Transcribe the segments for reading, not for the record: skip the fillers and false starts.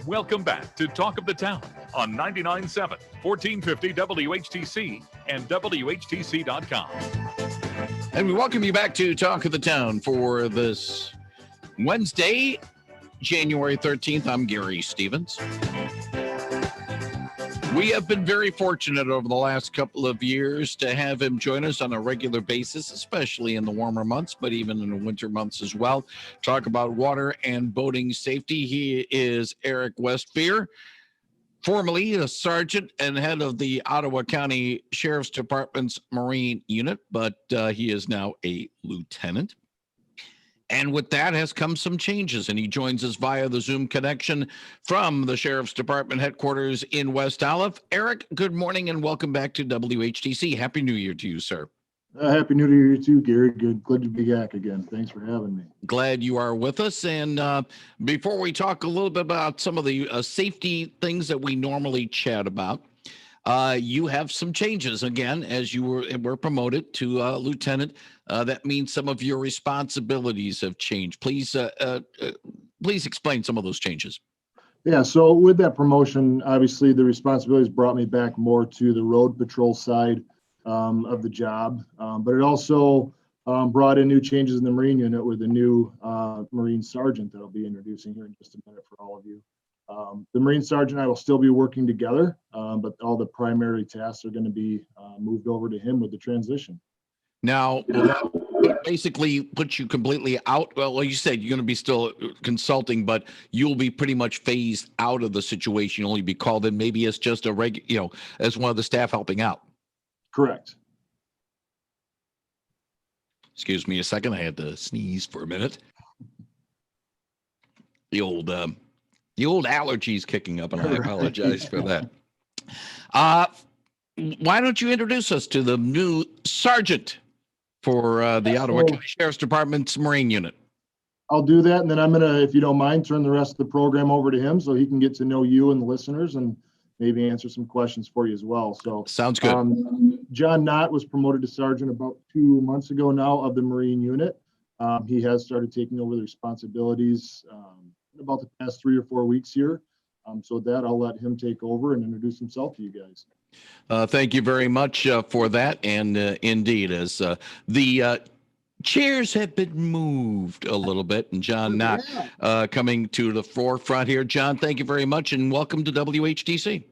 Welcome back to Talk of the Town on 99.7, 1450 WHTC and WHTC.com. And we welcome you back to Talk of the Town for this Wednesday, January 13th. I'm Gary Stevens. We have been very fortunate over the last couple of years to have him join us on a regular basis, especially in the warmer months, but even in the winter months as well. Talk about water and boating safety. He is Eric Westpher, formerly a sergeant and head of the Ottawa County Sheriff's Department's Marine Unit, but he is now a lieutenant. And with that has come some changes, and he joins us via the Zoom connection from the Sheriff's Department headquarters in West Olive. Eric, good morning and welcome back to WHTC. Happy New Year to you, sir. Happy New Year to you, Gary. Glad to be back again. Thanks for having me. Glad you are with us. And before we talk a little bit about some of the safety things that we normally chat about, you have some changes again as you were promoted to lieutenant. That means some of your responsibilities have changed. Please explain some of those changes. Yeah, so with that promotion, obviously the responsibilities brought me back more to the road patrol side of the job, but it also brought in new changes in the Marine unit with a new Marine sergeant that I'll be introducing here in just a minute for all of you. The Marine sergeant and I will still be working together, but all the primary tasks are going to be moved over to him with the transition. Now, will that basically put you completely out? Well, like you said, you're going to be still consulting, but you'll be pretty much phased out of the situation. You'll only be called in maybe as just a as one of the staff helping out. Correct. Excuse me a second. I had to sneeze for a minute. The old allergies kicking up, and I apologize for that. Why don't you introduce us to the new sergeant for the Ottawa County Sheriff's Department's Marine Unit? I'll do that, and then I'm going to, if you don't mind, turn the rest of the program over to him so he can get to know you and the listeners and maybe answer some questions for you as well. So sounds good. John Knott was promoted to sergeant about 2 months ago now of the Marine Unit. He has started taking over the responsibilities in about the past 3 or 4 weeks here. So with that, I'll let him take over and introduce himself to you guys. Thank you very much for that. And indeed, as the chairs have been moved a little bit, and John Knott coming to the forefront here. John, thank you very much, and welcome to WHTC.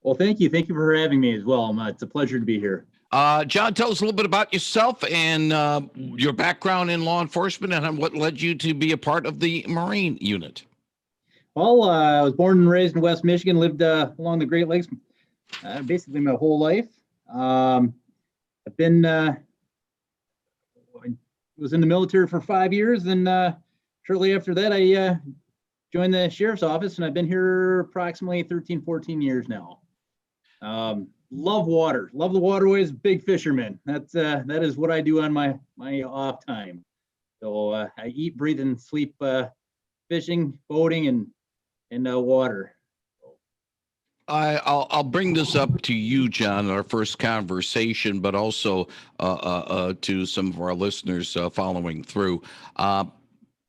Well, thank you. Thank you for having me as well. It's a pleasure to be here. John, tell us a little bit about yourself and your background in law enforcement and what led you to be a part of the Marine Unit. Well, I was born and raised in West Michigan, lived along the Great Lakes basically my whole life. I've been was in the military for 5 years, and shortly after that, I joined the sheriff's office, and I've been here approximately 13, 14 years now. Love water, love the waterways, big fisherman. That is what I do on my off time. So I eat, breathe, and sleep fishing, boating, and water. I'll bring this up to you, John, our first conversation, but also to some of our listeners following through.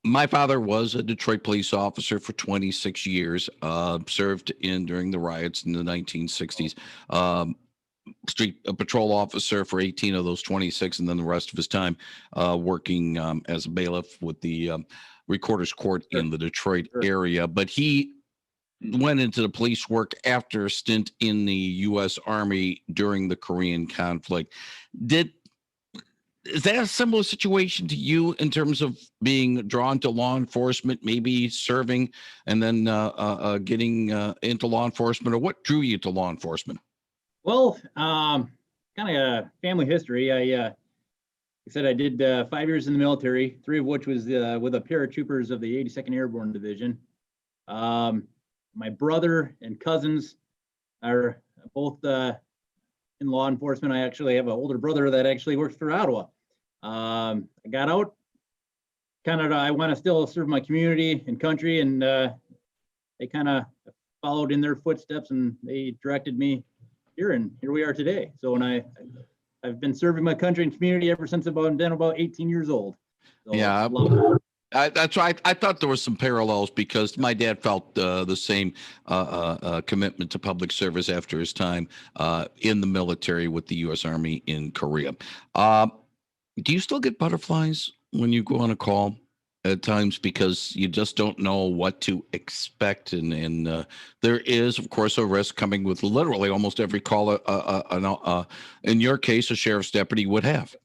My father was a Detroit police officer for 26 years, served during the riots in the 1960s, street patrol officer for 18 of those 26, and then the rest of his time working as a bailiff with the Recorder's Court in the Detroit area. But he went into the police work after a stint in the U.S. Army during the Korean conflict. Is that a similar situation to you in terms of being drawn to law enforcement, maybe serving and then getting into law enforcement, or what drew you to law enforcement? Well, kind of a family history. I said I did 5 years in the military, 3 of which was with the paratroopers of the 82nd Airborne Division. My brother and cousins are both in law enforcement. I actually have an older brother that actually works for Ottawa. I got out, I want to still serve my community and country, and they kind of followed in their footsteps, and they directed me here, and here we are today. So I've been serving my country and community ever since I've been about 18 years old. So yeah, That's right. I thought there was some parallels because my dad felt the same commitment to public service after his time in the military with the U.S. Army in Korea. Do you still get butterflies when you go on a call at times because you just don't know what to expect? And there is, of course, a risk coming with literally almost every call in your case, a sheriff's deputy would have.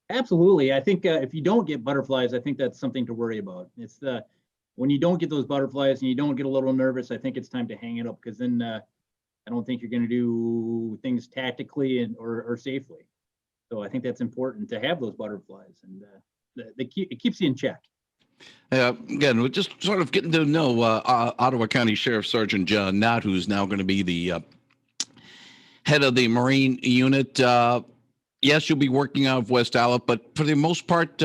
Absolutely. I think if you don't get butterflies, I think that's something to worry about. It's the when you don't get those butterflies and you don't get a little nervous, I think it's time to hang it up because then I don't think you're going to do things tactically or safely. So I think that's important to have those butterflies, and it keeps you in check. Again, we're just sort of getting to know Ottawa County Sheriff Sergeant John Knott, who's now going to be the head of the Marine unit. Yes, you'll be working out of West Allen, but for the most part,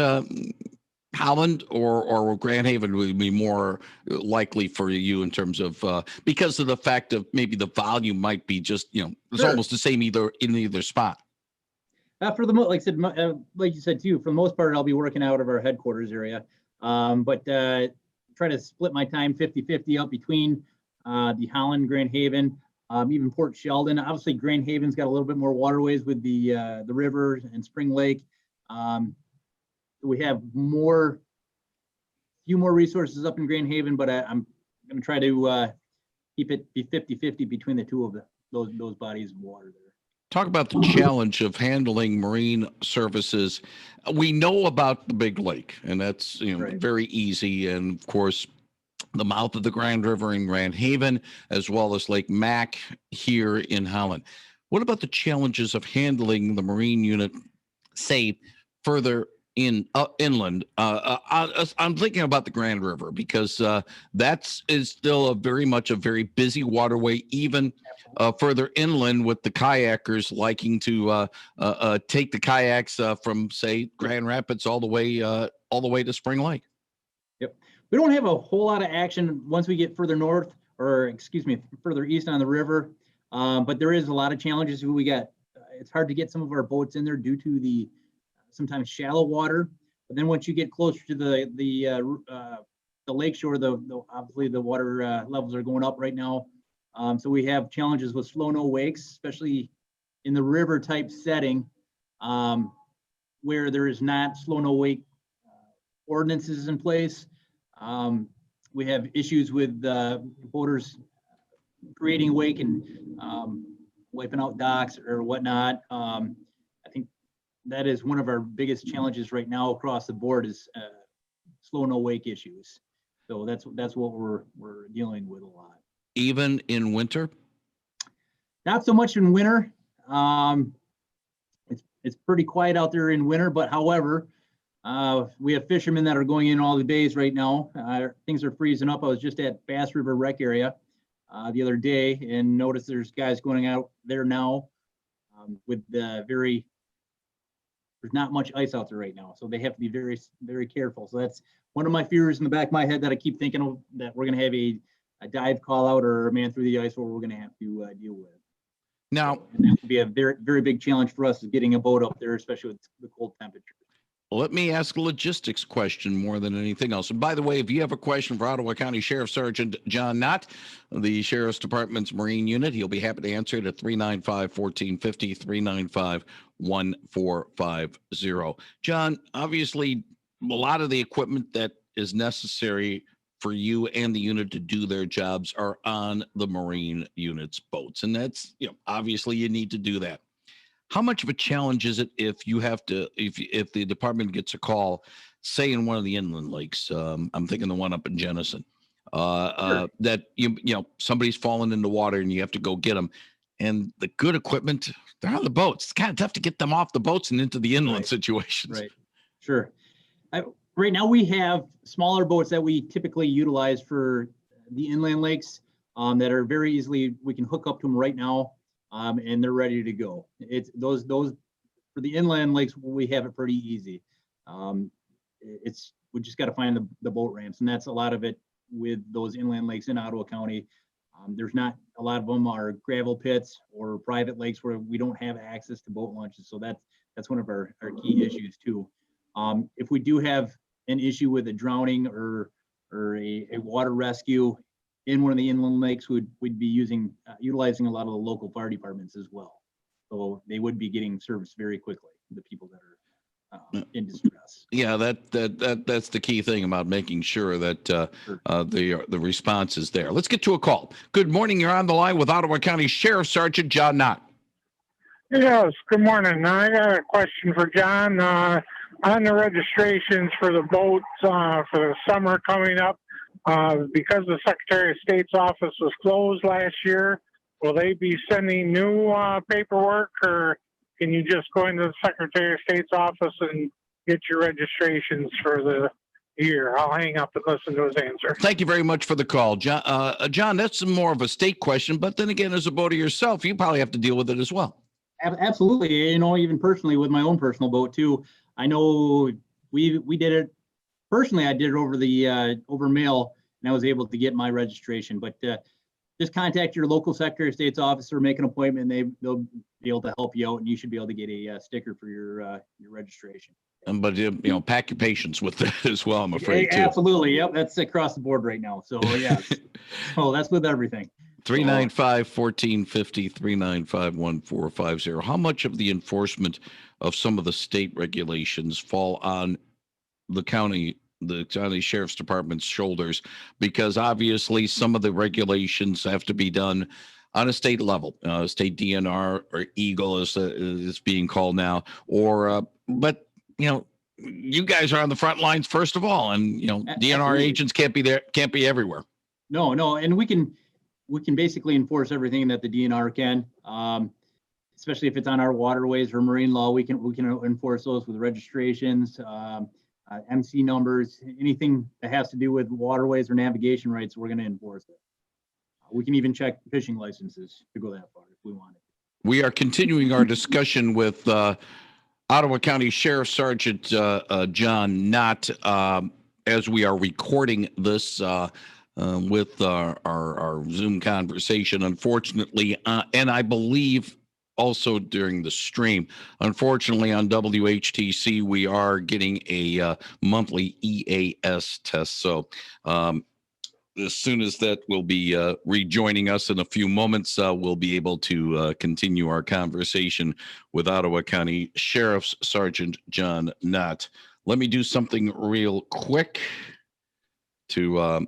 Holland or Grand Haven would be more likely for you in terms of because of the fact of maybe the volume might be just it's almost the same in either spot. For the like I said, like you said too, for the most part, I'll be working out of our headquarters area, but try to split my time 50-50 up between the Holland, Grand Haven. Even Port Sheldon. Obviously, Grand Haven's got a little bit more waterways with the river and Spring Lake. We have few more resources up in Grand Haven, but I'm going to try to keep it be 50-50 between the two of those bodies of water there. Talk about the challenge of handling marine services. We know about the Big Lake, and that's Right. very easy, and of course, the mouth of the Grand River in Grand Haven, as well as Lake Mac here in Holland. What about the challenges of handling the Marine unit, say, further inland? I'm thinking about the Grand River because that is still very much a very busy waterway, even further inland, with the kayakers liking to take the kayaks from, say, Grand Rapids all the way to Spring Lake. We don't have a whole lot of action once we get further north, or excuse me, further east on the river. But there is a lot of challenges. It's hard to get some of our boats in there due to the sometimes shallow water. But then once you get closer to the lakeshore, obviously the water levels are going up right now. So we have challenges with slow-no wakes, especially in the river type setting, where there is not slow-no wake ordinances in place. We have issues with boaters creating wake and wiping out docks or whatnot. I think that is one of our biggest challenges right now across the board is slow no wake issues. So that's what we're dealing with a lot. Even in winter? Not so much in winter. It's pretty quiet out there in winter, but however, we have fishermen that are going in all the bays right now. Things are freezing up. I was just at Bass River Rec area the other day and noticed there's guys going out there now with there's not much ice out there right now. So they have to be very, very careful. So that's one of my fears in the back of my head that I keep thinking of, that we're going to have a dive call out or a man through the ice where we're going to have to deal with. Now, and that would be a very, very big challenge for us is getting a boat up there, especially with the cold temperatures. let me ask a logistics question more than anything else. And by the way, if you have a question for Ottawa County Sheriff Sergeant John Knott, the Sheriff's Department's Marine Unit, he'll be happy to answer it at 395-1450, 395-1450. John, obviously, a lot of the equipment that is necessary for you and the unit to do their jobs are on the Marine Unit's boats. And that's, obviously you need to do that. How much of a challenge is it if you have to, if the department gets a call, say in one of the inland lakes, I'm thinking the one up in Jenison, Sure. that somebody's fallen in the water and you have to go get them, and the good equipment, they're on the boats. It's kind of tough to get them off the boats and into the inland situations. Right. Sure. Right now we have smaller boats that we typically utilize for the inland lakes that are very easily, we can hook up to them right now. And they're ready to go. It's those for the inland lakes, we have it pretty easy. We just got to find the boat ramps, and that's a lot of it with those inland lakes in Ottawa County. There's not a lot of them are gravel pits or private lakes where we don't have access to boat launches. So that's one of our key issues too. If we do have an issue with a drowning or a water rescue in one of the inland lakes, we'd be utilizing a lot of the local fire departments as well. So they would be getting service very quickly, the people that are in distress. Yeah, that's the key thing about making sure that the response is there. Let's get to a call. Good morning. You're on the line with Ottawa County Sheriff Sergeant John Knott. Yes, good morning. I got a question for John. On the registrations for the boats for the summer coming up, because the Secretary of State's office was closed last year, will they be sending new paperwork, or can you just go into the Secretary of State's office and get your registrations for the year? I'll hang up and listen to his answer. Thank you very much for the call, John. John, that's more of a state question, but then again, as a boater yourself, you probably have to deal with it as well. Absolutely. Even personally with my own personal boat too. I know we did it personally. I did it over the over mail, and I was able to get my registration. But just contact your local Secretary of State's office or make an appointment. They'll be able to help you out, and you should be able to get a sticker for your registration. But pack your patience with that as well, I'm afraid, too. Absolutely. Yep, that's across the board right now. So yeah, that's with everything. 395-1450, 395-1450. How much of the enforcement of some of the state regulations fall on the county sheriff's department's shoulders? Because obviously some of the regulations have to be done on a state level, state DNR or Eagle is being called now, but you guys are on the front lines first of all, and DNR Absolutely. Agents can't be everywhere. No, and we can basically enforce everything that the DNR can, especially if it's on our waterways or marine law. We can enforce those with registrations, MC numbers, anything that has to do with waterways or navigation rights. We're going to enforce it. We can even check fishing licenses to go that far if we want it. We are continuing our discussion with Ottawa County Sheriff Sergeant John Knott as we are recording this with our Zoom conversation, unfortunately, and I believe also during the stream. Unfortunately, on WHTC, we are getting a monthly EAS test. So as soon as that will be rejoining us in a few moments, we'll be able to continue our conversation with Ottawa County Sheriff's Sergeant John Knott. Let me do something real quick to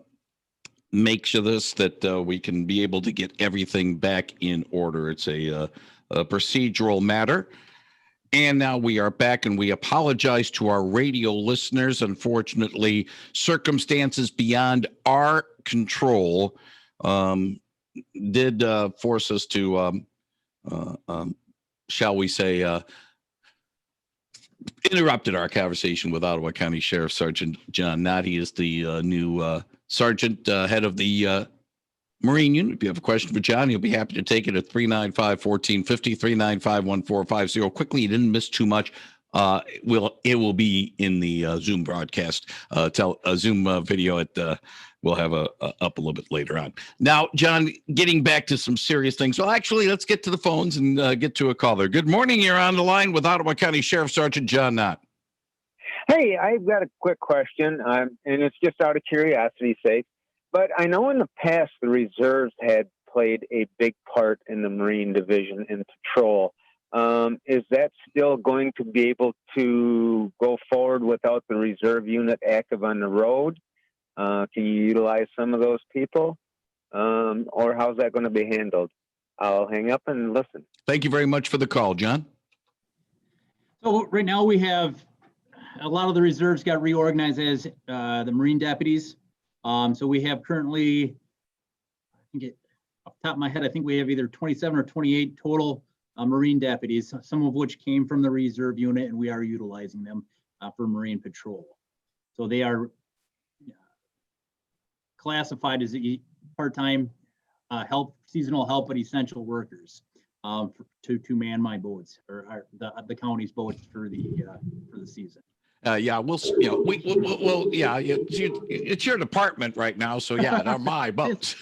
make sure that we can be able to get everything back in order. It's a procedural matter. And now we are back, and we apologize to our radio listeners. Unfortunately, circumstances beyond our control did force us to, shall we say, interrupted our conversation with Ottawa County Sheriff Sergeant John Knott. He is the new sergeant, head of the Marine Unit. If you have a question for John, he'll be happy to take it at 395-1450, 395-1450. Quickly, you didn't miss too much. It will be in the Zoom broadcast, Zoom video we'll have up a little bit later on. Now, John, getting back to some serious things. Well, actually, let's get to the phones and get to a caller. Good morning. You're on the line with Ottawa County Sheriff Sergeant John Knott. Hey, I've got a quick question, and it's just out of curiosity's sake. But I know in the past the reserves had played a big part in the Marine Division in patrol. Is that still going to be able to go forward without the reserve unit active on the road? Can you utilize some of those people? Or how's that going to be handled? I'll hang up and listen. Thank you very much for the call, John. So right now we have a lot of the reserves got reorganized as the Marine deputies. So we have currently, off the top of my head, I think we have either 27 or 28 total Marine deputies, some of which came from the reserve unit, and we are utilizing them for Marine patrol. So they are classified as part-time seasonal help, but essential workers to man my boats or the county's boats for the season. Yeah, it's your department right now, so yeah, they're my boats.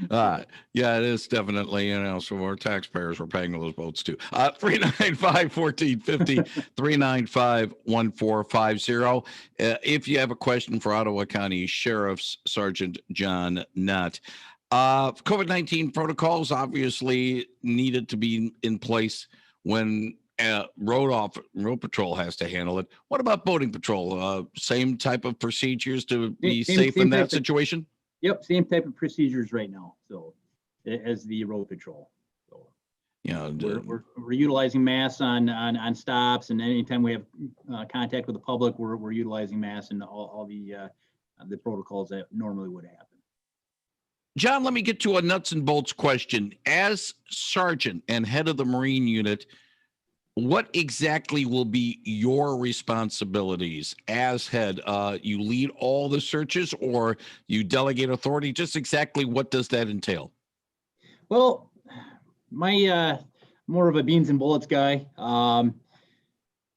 Yeah, it is definitely, so our taxpayers were paying those boats too. 395-1450, 395-1450. If you have a question for Ottawa County Sheriff's Sergeant John Knott. COVID-19 protocols obviously needed to be in place when road patrol has to handle it. What about boating patrol? Same type of procedures to be safe in that situation? Yep, same type of procedures right now. So, as the road patrol. So, yeah, we're utilizing masks on stops, and anytime we have contact with the public, we're utilizing masks and all the protocols that normally would happen. John, let me get to a nuts and bolts question. As sergeant and head of the Marine unit, what exactly will be your responsibilities as head? You lead all the searches or you delegate authority? Just exactly what does that entail? Well, my more of a beans and bullets guy. So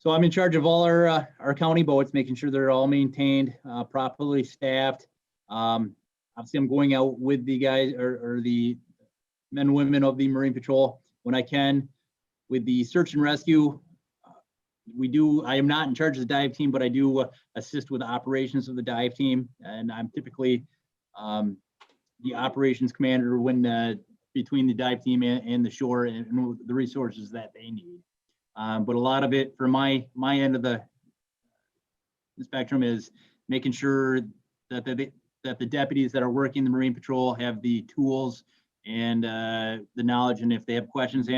I'm in charge of all our county boats, making sure they're all maintained, properly staffed. Obviously, I'm going out with the guys or the men and women of the Marine Patrol when I can. With the search and rescue, I am not in charge of the dive team, but I do assist with the operations of the dive team. And I'm typically the operations commander when between the dive team and the shore and the resources that they need. But a lot of it for my end of the spectrum is making sure that the deputies that are working the Marine Patrol have the tools and the knowledge, and if they have questions,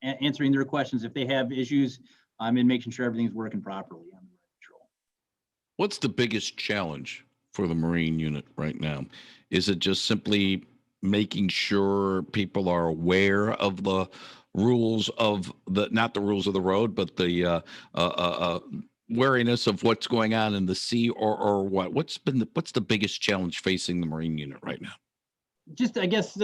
answering their questions. If they have issues, and making sure everything's working properly on the Marine Patrol. What's the biggest challenge for the Marine unit right now? Is it just simply making sure people are aware of the rules of not the rules of the road, but the wariness of what's going on in the sea, or what? What's the biggest challenge facing the Marine unit right now? Just, I guess,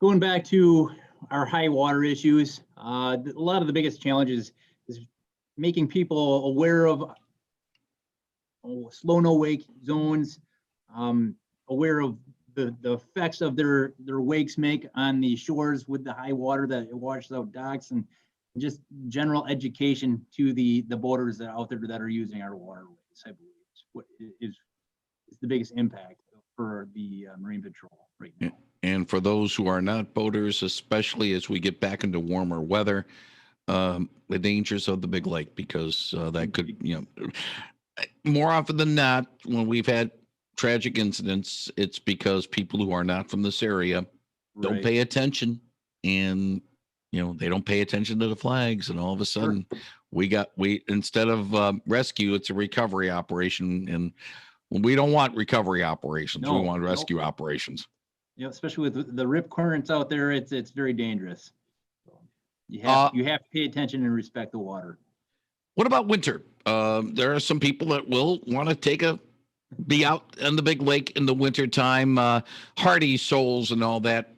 going back to our high water issues, a lot of the biggest challenges is making people aware of slow no wake zones, aware of the effects of their wakes make on the shores with the high water that it washes out docks, and just general education to the boaters that are out there that are using our waterways. I believe what is the biggest impact for the Marine Patrol right now. And for those who are not boaters, especially as we get back into warmer weather, the dangers of the big lake, because that could, more often than not, when we've had tragic incidents, it's because people who are not from this area don't pay attention, and they don't pay attention to the flags, and all of a sudden we instead of rescue, it's a recovery operation, and we don't want recovery operations. We want rescue operations. Especially with the rip currents out there, it's very dangerous. You have to pay attention and respect the water. What about winter? There are some people that will want to be out in the big lake in the winter time, hardy souls and all that.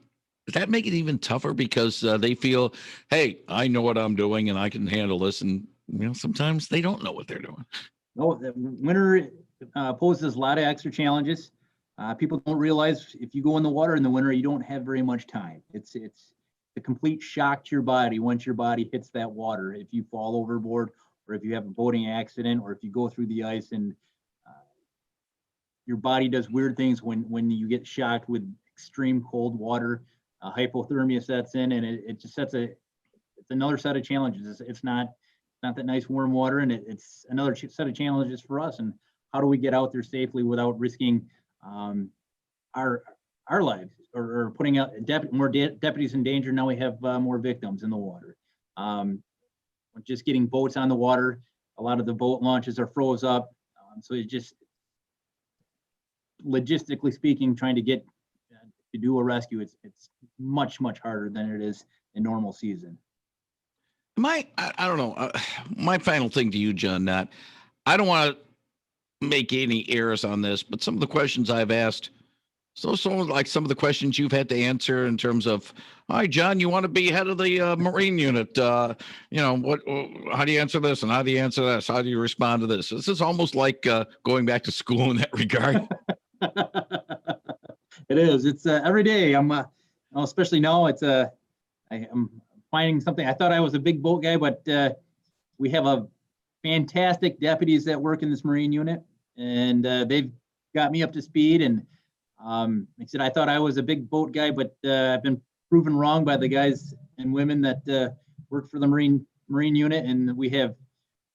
Does that make it even tougher because they feel, hey, I know what I'm doing and I can handle this, and sometimes they don't know what they're doing. No, the winter poses a lot of extra challenges. People don't realize if you go in the water in the winter, you don't have very much time. It's a complete shock to your body once your body hits that water. If you fall overboard, or if you have a boating accident, or if you go through the ice, and your body does weird things when you get shocked with extreme cold water. Hypothermia sets in, and it just it's another set of challenges. It's not that nice warm water, and it's another set of challenges for us. And how do we get out there safely without risking our lives or putting out more deputies in danger? Now we have more victims in the water. Just getting boats on the water, a lot of the boat launches are froze up, so it just, logistically speaking, trying to get to do a rescue, it's much harder than it is in normal season. I don't know. My final thing to you, John, Knott, I don't want to make any errors on this, but some of the questions I've asked, some of the questions you've had to answer in terms of, hi, John, you want to be head of the Marine unit? How do you answer this? And how do you answer this? How do you respond to this? This is almost like going back to school in that regard. It is. It's every day. Especially now. I'm finding something. I thought I was a big boat guy, but we have a fantastic deputies that work in this Marine unit, and they've got me up to speed. And like I said, I thought I was a big boat guy, but I've been proven wrong by the guys and women that work for the Marine unit, and we have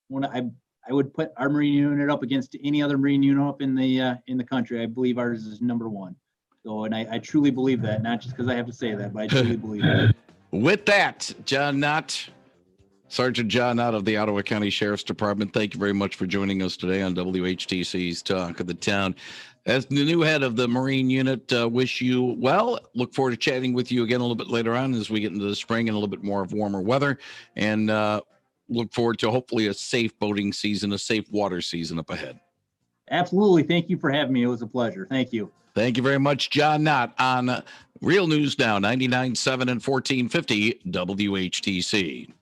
one. I would put our Marine unit up against any other Marine unit up in the country. I believe ours is number one. So, and I truly believe that, not just because I have to say that, but I truly believe that. With that, John Knott, Sergeant John Knott of the Ottawa County Sheriff's Department, thank you very much for joining us today on WHTC's Talk of the Town. As the new head of the Marine unit, wish you well. Look forward to chatting with you again a little bit later on as we get into the spring and a little bit more of warmer weather. And look forward to hopefully a safe boating season, a safe water season up ahead. Absolutely. Thank you for having me. It was a pleasure. Thank you. Thank you very much, John Knott, on Real News Now, 99.7 and 1450 WHTC.